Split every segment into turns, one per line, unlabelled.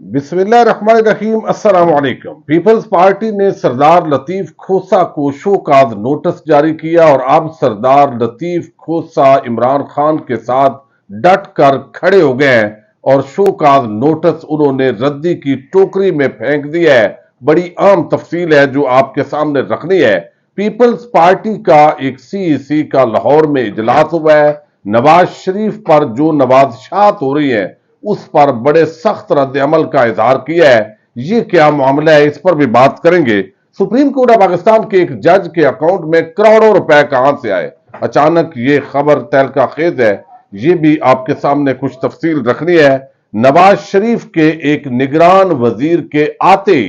बिस्मिल्लाहिर्रहमानिर्रहीम। अस्सलाम वालेकुम। पीपल्स पार्टी ने सरदार लतीफ खोसा को शोकाज नोटिस जारी किया और अब सरदार लतीफ खोसा इमरान खान के साथ डट कर खड़े हो गए हैं और शोकाज नोटिस उन्होंने रद्दी की टोकरी में फेंक दिया है। बड़ी आम तफसील है जो आपके सामने रखनी है। पीपल्स पार्टी का एक सीईसी का लाहौर में इजलास हुआ है। नवाज शरीफ पर जो नवाजशात हो रही है उस पर बड़े सख्त रद्द अमल का इजहार किया है। ये क्या मामला है, इस पर भी बात करेंगे। सुप्रीम कोर्ट ऑफ पाकिस्तान के एक जज के अकाउंट में करोड़ों रुपए कहां से आए, अचानक ये खबर तहलका खेज है। ये भी आपके सामने कुछ तफसील रखनी है। नवाज शरीफ के एक निगरान वजीर के आते ही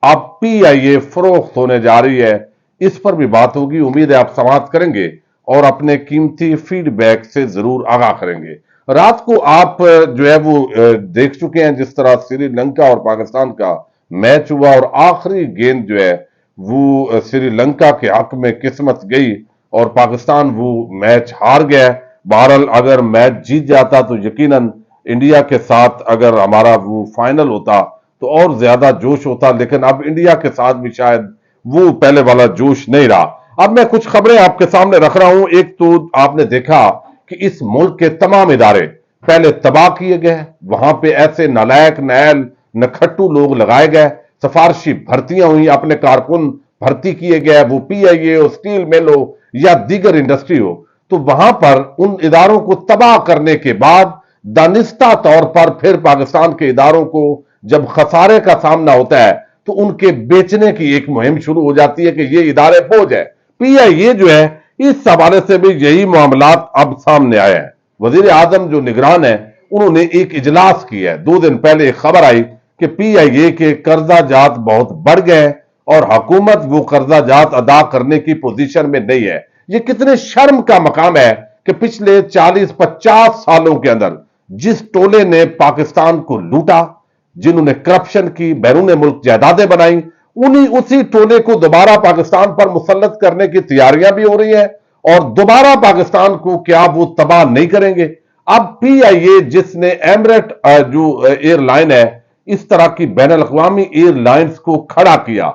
अब पीआईए फरोख्त होने जा रही है, इस पर भी बात होगी। उम्मीद है आप समाप्त करेंगे और अपने कीमती फीडबैक से जरूर आगाह करेंगे। रात को आप जो है वो देख चुके हैं जिस तरह श्रीलंका और पाकिस्तान का मैच हुआ और आखिरी गेंद जो है वो श्रीलंका के हक में किस्मत गई और पाकिस्तान वो मैच हार गया। बहरहाल अगर मैच जीत जाता तो यकीनन इंडिया के साथ अगर हमारा वो फाइनल होता तो और ज्यादा जोश होता, लेकिन अब इंडिया के साथ भी शायद वो पहले वाला जोश नहीं रहा। अब मैं कुछ खबरें आपके सामने रख रहा हूं। एक तो आपने देखा कि इस मुल्क के तमाम इदारे पहले तबाह किए गए, वहां पे ऐसे नालायक नैल नखट्टू लोग लगाए गए, सिफारशी भर्तियां हुई, अपने कारकुन भर्ती किए गए, वो पीआईए हो, स्टील मिल हो या दीगर इंडस्ट्री हो। तो वहां पर उन इदारों को तबाह करने के बाद दानिस्ता तौर पर फिर पाकिस्तान के इदारों को जब खसारे का सामना होता है तो उनके बेचने की एक मुहिम शुरू हो जाती है कि ये इदारे बोझ है। पीआईए जो है इस हवाले से भी यही मामलात अब सामने आए हैं। वजीर आजम जो निगरान है उन्होंने एक इजलास किया है। 2 दिन पहले एक खबर आई कि पीआईए के कर्जा जात बहुत बढ़ गए और हुकूमत वो कर्जा जात अदा करने की पोजीशन में नहीं है। ये कितने शर्म का मकाम है कि पिछले 40-50 सालों के अंदर जिस टोले ने पाकिस्तान को लूटा, जिन्होंने करप्शन की, बैरून मुल्क जायदादें बनाई, उन्हीं उसी टोले को दोबारा पाकिस्तान पर मुसल्लत करने की तैयारियां भी हो रही है और दोबारा पाकिस्तान को क्या वो तबाह नहीं करेंगे। अब पीआईए जिसने एमरेट जो एयरलाइन है इस तरह की बैन अवी एयरलाइंस को खड़ा किया,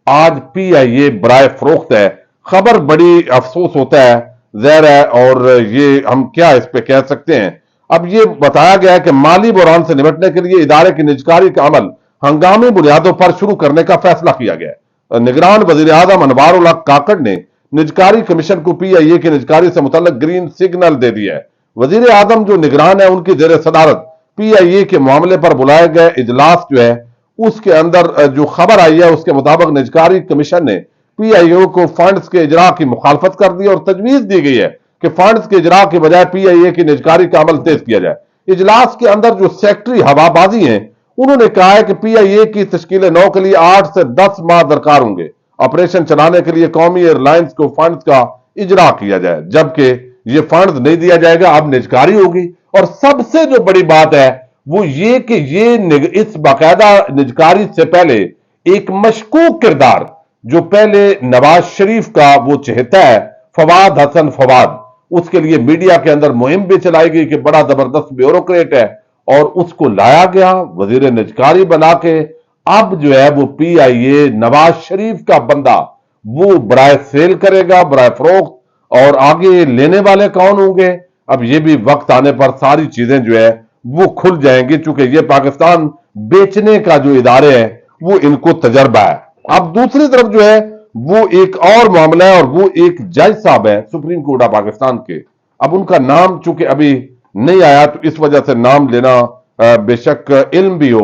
आज पीआईए बराए फरोख्त है। खबर बड़ी अफसोस होता है, जहर है, और ये हम क्या इस पे कह सकते हैं। अब ये बताया गया है कि माली बहरान से निपटने के लिए इदारे की निजकारी का अमल हंगामी बुनियादों पर शुरू करने का फैसला किया गया है। निगरान वजीर आजम अनवार उल हक काकड़ ने निजकारी कमीशन को पीआईए की निजकारी से मुतल्लक ग्रीन सिग्नल दे दिया है। वजीर आजम जो निगरान है उनकी जेर सदारत पीआईए के मामले पर बुलाए गए इजलास जो है उसके अंदर जो खबर आई है उसके मुताबिक निजकारी कमीशन ने पीआईए को फंड्स के इजरा की मुखालफत कर दी और तजवीज दी गई है कि फंड्स के इजरा के बजाय पीआईए की निजकारी का अमल तेज किया जाए। इजलास के अंदर जो सेक्रेटरी हवाबाजी हैं उन्होंने कहा है कि पीआईए की तश्कील नौ के लिए 8 से 10 माह दरकार होंगे। ऑपरेशन चलाने के लिए कौमी एयरलाइंस को फंड्स का इजरा किया जाए, जबकि ये फंड नहीं दिया जाएगा, अब निजकारी होगी। और सबसे जो बड़ी बात है वो ये कि ये इस बाकायदा निजकारी से पहले एक मशकूक किरदार जो पहले नवाज शरीफ का वो चहेता है, फवाद हसन फवाद, उसके लिए मीडिया के अंदर मुहिम भी चलाई गई कि बड़ा जबरदस्त ब्यूरोक्रेट है और उसको लाया गया वजीर निजकारी बना के। अब जो है वो पीआईए नवाज शरीफ का बंदा वो बराए सेल करेगा, बराए फरोख्त, और आगे लेने वाले कौन होंगे अब ये भी वक्त आने पर सारी चीजें जो है वो खुल जाएंगी, चूंकि ये पाकिस्तान बेचने का जो इदारे हैं वो इनको तजर्बा है। अब दूसरी तरफ जो है वो एक और मामला है और वो एक जज साहब है सुप्रीम कोर्ट ऑफ पाकिस्तान के। अब उनका नाम चूंकि अभी नहीं आया तो इस वजह से नाम लेना बेशक इल्म भी हो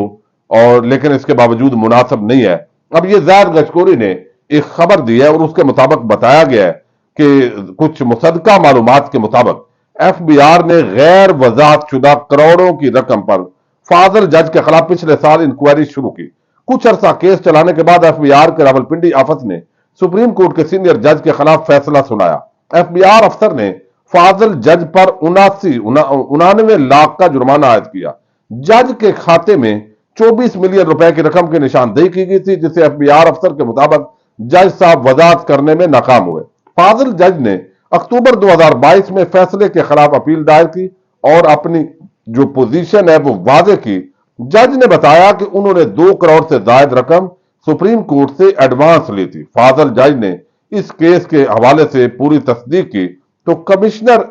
और लेकिन इसके बावजूद मुनासिब नहीं है। अब ये ज़ाहिर गशकोरी ने एक खबर दी है और उसके मुताबिक बताया गया है कि कुछ मुसद्दका मालूमात के मुताबिक एफबीआर ने गैर वजाहत शुदा करोड़ों की रकम पर फाजल जज के खिलाफ पिछले साल इंक्वायरी शुरू की। कुछ अरसा केस चलाने के बाद एफबीआर के रावलपिंडी ऑफिस ने सुप्रीम कोर्ट के सीनियर जज के खिलाफ फैसला सुनाया। एफबीआर अफसर ने फाजल जज पर 99 लाख का जुर्माना आयद किया। जज के खाते में 24 मिलियन रुपए की रकम की निशानदेही की गई थी, जिसे एफबीआर अफसर के मुताबिक जज साहब वजाहत करने में नाकाम हुए। फाजिल जज ने अक्टूबर 2022 में फैसले के खिलाफ अपील दायर की और अपनी जो पोजीशन है वो वादे की जज ने बताया कि उन्होंने 2 करोड़ से ज्यादा रकम सुप्रीम कोर्ट से एडवांस ली थी। फाजल जज ने इस केस के हवाले से पूरी तस्दीक की तो कमिश्नर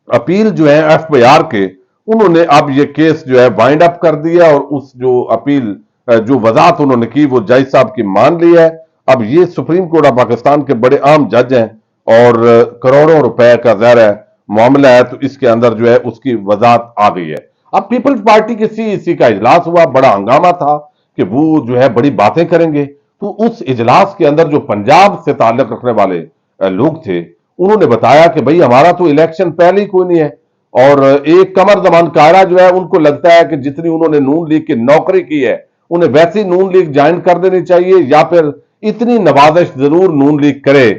अपील जो है एफबीआर के, उन्होंने अब ये केस जो है वाइंड अप कर दिया और उस जो अपील जो वजाहत उन्होंने की वो जज साहब की मान ली है। अब ये सुप्रीम कोर्ट ऑफ पाकिस्तान के बड़े आम जज हैं और करोड़ों रुपए का ज़ाहिर है मामला है, तो इसके अंदर जो है उसकी वजाहत आ गई है। अब पीपल्स पार्टी के सीईसी का इजलास हुआ, बड़ा हंगामा था कि वो जो है बड़ी बातें करेंगे। तो उस इजलास के अंदर जो पंजाब से ताल्लुक रखने वाले लोग थे, उन्होंने बताया कि भाई हमारा तो इलेक्शन पहले ही कोई नहीं है, और एक कमर जमान कायरा जो है उनको लगता है कि जितनी उन्होंने नून लीग की नौकरी की है उन्हें वैसी नून लीग ज्वाइन कर देनी चाहिए, या फिर इतनी नवाजिश जरूर नून लीग करे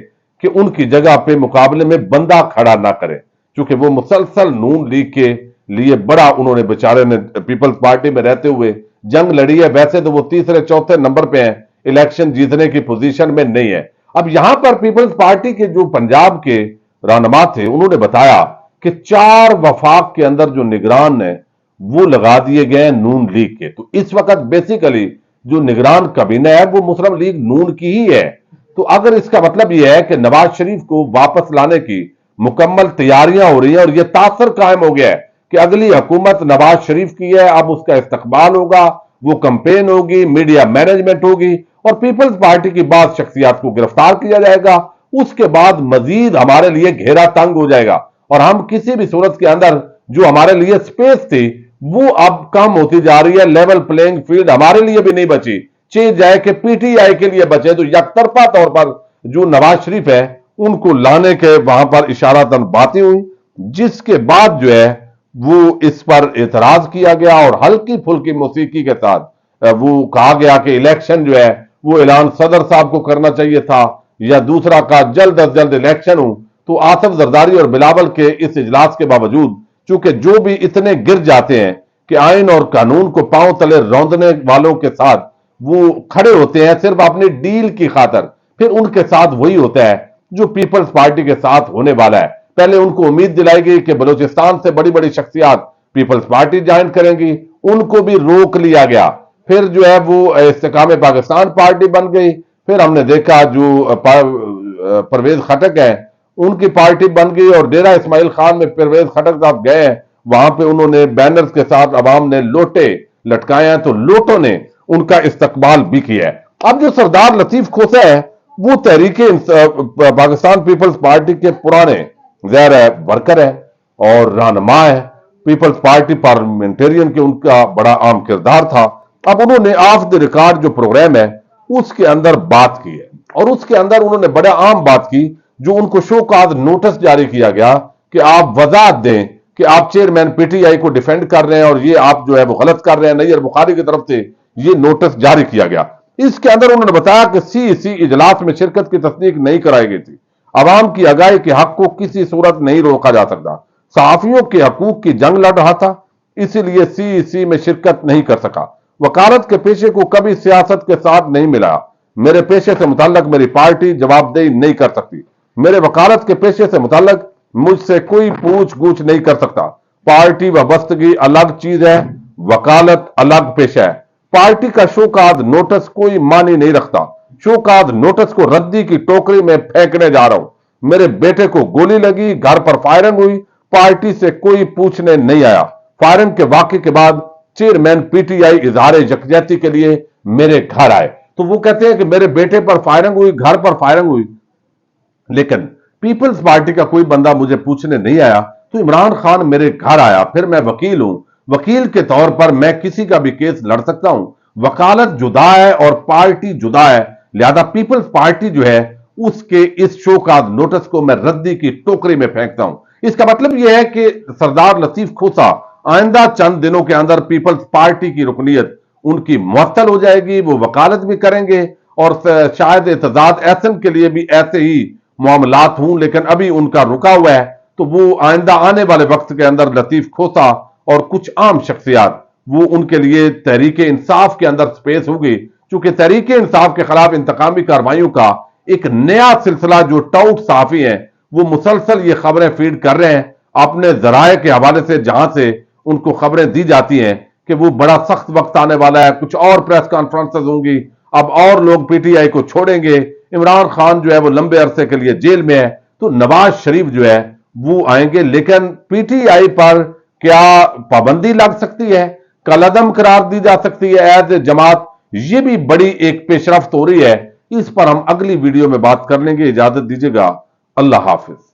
कि उनकी जगह पे मुकाबले में बंदा खड़ा ना करे। क्योंकि वो मुसलसल नून लीग के लिए बड़ा उन्होंने बेचारे ने पीपल्स पार्टी में रहते हुए जंग लड़ी है। वैसे तो वो तीसरे चौथे नंबर पे हैं, इलेक्शन जीतने की पोजीशन में नहीं है। अब यहां पर पीपल्स पार्टी के जो पंजाब के रहनुमा थे उन्होंने बताया कि 4 वफाक के अंदर जो निगरान है वो लगा दिए गए नून लीग के। तो इस वक्त बेसिकली जो निगरान काबीना है वो मुस्लिम लीग नून की ही है। तो अगर इसका मतलब यह है कि नवाज शरीफ को वापस लाने की मुकम्मल तैयारियां हो रही हैं और यह तासर कायम हो गया है कि अगली हुकूमत नवाज शरीफ की है, अब उसका इस्तकबाल होगा, वो कंपेन होगी, मीडिया मैनेजमेंट होगी और पीपल्स पार्टी की बाद शख्सियात को गिरफ्तार किया जाएगा। उसके बाद मजीद हमारे लिए घेरा तंग हो जाएगा और हम किसी भी सूरत के अंदर जो हमारे लिए स्पेस थी वो अब कम होती जा रही है। लेवल प्लेइंग फील्ड हमारे लिए भी नहीं बची, चीज जाए कि पीटीआई के लिए बचे। तो यकतरफा तौर पर जो नवाज शरीफ है उनको लाने के वहां पर इशारातन बातें हुई, जिसके बाद जो है वो इस पर एतराज किया गया और हल्की फुल्की मौसीकी के साथ वो कहा गया कि इलेक्शन जो है वो ऐलान सदर साहब को करना चाहिए था, या दूसरा का जल्द अज जल्द इलेक्शन हो। तो आसिफ जरदारी और बिलावल के इस इजलास के बावजूद चूंकि जो भी इतने गिर जाते हैं कि आइन और कानून को पांव तले रौंदने वालों के साथ वो खड़े होते हैं सिर्फ अपनी डील की खातर, फिर उनके साथ वही होता है जो पीपल्स पार्टी के साथ होने वाला है। पहले उनको उम्मीद दिलाई गई कि बलूचिस्तान से बड़ी बड़ी शख्सियात पीपल्स पार्टी ज्वाइन करेंगी, उनको भी रोक लिया गया। फिर जो है वो इस्तेकाम पाकिस्तान पार्टी बन गई। फिर हमने देखा जो परवेज खटक है उनकी पार्टी बन गई और डेरा इस्माइल खान में परवेज खटक साहब गए हैं, वहां पे उन्होंने बैनर्स के साथ अवाम ने लोटे लटकाए हैं, तो लोटों ने उनका इस्तकबाल भी किया है। अब जो सरदार लतीफ खोसा है वो तहरीके पाकिस्तान पीपल्स पार्टी के पुराने ज़ाहिर है वर्कर है और रहनुमा है, पीपल्स पार्टी पार्लियामेंटेरियन के उनका बड़ा आम किरदार था। अब उन्होंने ऑफ द रिकॉर्ड जो प्रोग्राम है उसके अंदर बात की है और उसके अंदर उन्होंने बड़ा आम बात की, जो उनको शोकाज नोटिस जारी किया गया कि आप वजाहत दें कि आप चेयरमैन पीटीआई को डिफेंड कर रहे हैं और ये आप जो है वो गलत कर रहे हैं। नैयर बुखारी की तरफ से ये नोटिस जारी किया गया। इसके अंदर उन्होंने बताया कि सीईसी इजलास में शिरकत की तस्दीक नहीं कराई गई थी, अवाम की आगाही के हक को किसी सूरत नहीं रोका जा सकता, सहाफियों के हकूक की जंग लड़ रहा था इसीलिए सीईसी में शिरकत नहीं कर सका, वकालत के पेशे को कभी सियासत के साथ नहीं मिला, मेरे पेशे से मुताल्लक मेरी पार्टी जवाबदेही नहीं कर सकती, मेरे वकालत के पेशे से मुताल्लक मुझसे कोई पूछ गूछ नहीं कर सकता, पार्टी वाबस्तगी अलग चीज है, वकालत अलग पेशा है, पार्टी का शोकाज नोटिस कोई मानी नहीं रखता, शोकाज नोटिस को रद्दी की टोकरी में फेंकने जा रहा हूं, मेरे बेटे को गोली लगी, घर पर फायरिंग हुई, पार्टी से कोई पूछने नहीं आया, फायरिंग के वाकये के बाद चेयरमैन पीटीआई इजहार यकजहती के लिए मेरे घर आए। तो वो कहते हैं कि मेरे बेटे पर फायरिंग हुई, घर पर फायरिंग हुई, लेकिन पीपल्स पार्टी का कोई बंदा मुझे पूछने नहीं आया, तो इमरान खान मेरे घर आया, फिर मैं वकील हूं, वकील के तौर पर मैं किसी का भी केस लड़ सकता हूं, वकालत जुदा है और पार्टी जुदा है, लिहाजा पीपल्स पार्टी जो है उसके इस शोकाज नोटिस को मैं रद्दी की टोकरी में फेंकता हूं। इसका मतलब यह है कि सरदार लतीफ खोसा आइंदा चंद दिनों के अंदर पीपल्स पार्टी की रुकनीयत उनकी मुअत्तल हो जाएगी, वो वकालत भी करेंगे और शायद एतजाज एहसन के लिए भी ऐसे ही मामलात हूं, लेकिन अभी उनका रुका हुआ है। तो वो आइंदा आने वाले वक्त के अंदर लतीफ खोसा और कुछ आम शख्सियात वो उनके लिए तहरीके इंसाफ के अंदर स्पेस होगी, क्योंकि तहरीके इंसाफ के खिलाफ इंतकामी कार्रवाइयों का एक नया सिलसिला जो टाउट साफी है वो मुसलसल ये खबरें फीड कर रहे हैं अपने जराए के हवाले से, जहां से उनको खबरें दी जाती हैं کہ وہ بڑا سخت وقت آنے والا ہے, کچھ اور پریس کانفرنسز ہوں گی, اب اور لوگ پی ٹی آئی کو چھوڑیں گے, عمران خان جو ہے وہ لمبے عرصے کے لیے جیل میں ہے, تو نواز شریف جو ہے وہ آئیں گے. لیکن پی ٹی آئی پر کیا پابندی لگ سکتی ہے, کالعدم قرار دی جا سکتی ہے ایز اے جماعت, یہ بھی بڑی ایک پیش رفت ہو رہی ہے. اس پر ہم اگلی ویڈیو میں بات کر لیں گے. اجازت دیجیے گا, اللہ حافظ.